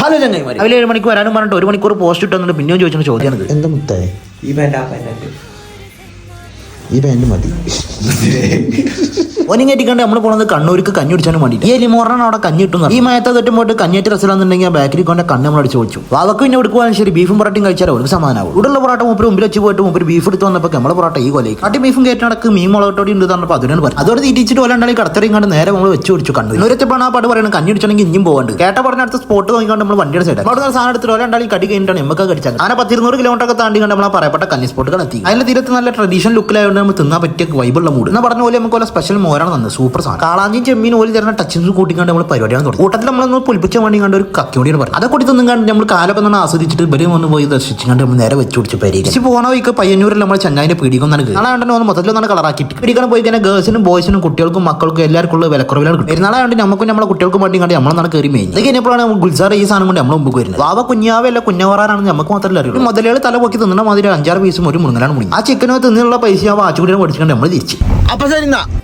Hello ചങ്ങായിമാര്, രാവിലെ 7 മണിക്ക് വരാനും പറഞ്ഞിട്ട് 1 മണിക്കൂർ പോസ്റ്റ് ഇട്ടെന്നിട്ട് പിന്നെയും ചോദിച്ച ചോദ്യമാണ് എന്താ മുത്തായി ഈ പാൻറ് ഈ പാൻറ് മതി. ഒനിങ്ങേറ്റിക്കണ്ട് നമ്മൾ പോകുന്നത് കണ്ണൂർക്ക് കഞ്ഞി കുടിച്ചാനും വേണ്ടി ഈ എലിമോറാണ് അവിടെ കഞ്ഞി കിട്ടുന്നത്. ഈ മയത്തെ തൊട്ടും പോയിട്ട് കഞ്ഞേറ്റ് രസലാന്നുണ്ടെങ്കിൽ ആ ബാക്കിൽ കൊണ്ട് കണ്ണ് നമ്മൾ അടിച്ചു ചോദിച്ചു. വാവക്ക് പിന്നെ എടുക്കുവാനും ശരി ബീഫും പൊറോട്ടയും കഴിച്ചാൽ ഒരു സമാനാവും. ഇവിടെയുള്ള പൊറോട്ട മൂപ്പര് മുമ്പിൽ വെച്ച് പോയിട്ട് മൂപ്പര് ബീഫ് എടുത്ത് വന്നപ്പോൾ നമ്മളെ പൊറോട്ട ഈ കൊലയ്ക്ക് കാട്ടി ബീഫും കയറ്റി നടക്ക് മീൻ മുളകട്ടോടി ഉണ്ട് പറഞ്ഞപ്പോൾ അതിനാണ് പറഞ്ഞു. അതോടെ തീറ്റിച്ചിട്ട് ഓലാണ്ടായി കടത്തറിയും കണ്ട് നേരെ നമ്മൾ വെച്ച് കുടിച്ചു കണ്ടു. ഇന്നൊരുത്തപ്പാണ് ആ പാട്ട് പറയുന്നത് കഞ്ഞി അടിച്ചെങ്കിൽ ഇഞ്ഞും പോകണ്ട്. കേട്ട പറഞ്ഞ അടുത്ത സ്പോട്ട് നോക്കിക്കൊണ്ട് നമ്മൾ വണ്ടിയുടെ സൈഡ് അവിടെ സാധനം എടുത്തിട്ട് ഓലാണ്ടായി കടി കഴിഞ്ഞിട്ടാണ് നമുക്ക് കടിച്ചത്. അങ്ങനെ 100-200 കിലോമീറ്റർ ഒക്കെ താണ്ടി കണ്ട് നമ്മൾ പറയപ്പെട്ട കന്നി സ്പോട്ടുകൾ എത്തി. അതിന്റെ തീരത്ത് നല്ല ട്രഡീഷണൽ ലുക്കിലായതുകൊണ്ട് നമ്മൾ തിന്നാൻ പറ്റിയ വൈബുള്ള മൂഡ് എന്ന് പറഞ്ഞ പോലെ നമുക്ക് സ്പെഷ്യൽ മോരാണ് തന്നത്. സൂപ്പർ സാധനം. കാളാഞ്ചിയും ചെമ്മീൻ ഓല് തരുന്ന ടച്ചിങ് കൂട്ടിക്കാണ്ട് നമ്മൾ പരിപാടിയാണ് തുടങ്ങി. കൂട്ടത്തിൽ നമ്മളൊന്ന് പൊലിപ്പിച്ച വേണ്ടി കണ്ട് ഒരു കക്കിയോടിയാണ് പറഞ്ഞു. അതൊക്കെ കൂടി തിന്നും കണ്ട് നമ്മൾ കാലൊക്കെ ഒന്ന് ആസ്വദിച്ചിട്ട് ഇവരും ഒന്ന് പോയി ദർശിച്ചുകൊണ്ട് നമ്മൾ നേരെ വെച്ച് പിടിച്ച് പരിഹരിച്ച് പോകണ വഴിക്ക് പയ്യന്നൂരിൽ നമ്മൾ ചെന്നൈനെ പീടിക്കൊന്നാണ് നാളെ ഒന്ന് മൊത്തത്തിലൊന്നാണ് കളറാക്കിയിട്ട് പിടിക്കാൻ പോയി കഴിഞ്ഞാൽ ഗേൾസിനും ബോയ്സിനും കുട്ടികൾക്കും മക്കൾക്കും എല്ലാവർക്കും ഉള്ള വിലക്കുറവിലാണ് കിട്ടും. പെരുന്നാളായതുകൊണ്ട് നമുക്കും നമ്മളെ കുട്ടികൾക്കും വേണ്ടി കണ്ട് നമ്മളാണ് കയറി മെയിൻ. ഇത് കഴിഞ്ഞപ്പോഴാണ് ഗുൽസാർ ഈ സാധനം കൊണ്ട് നമ്മൾ മുമ്പ് വരുന്നത്. വാവ കുഞ്ഞാവല്ല കുഞ്ഞവറാണെന്ന് നമുക്ക് മാത്രമല്ല അറിയുള്ളൂ. മുതലുകൾ തല പൊക്കി തിന്നുന്ന മാതിരി 5-6 പീസും ഒരു മുങ്ങലാണ് മുങ്ങി. ആ ചിക്കനോ തിന്നുള്ള പൈസ ആ വാച്ചുകൂടിയാണ് പഠിച്ചിട്ടുണ്ട് നമ്മൾ തിരിച്ച്. അപ്പൊ ശരി.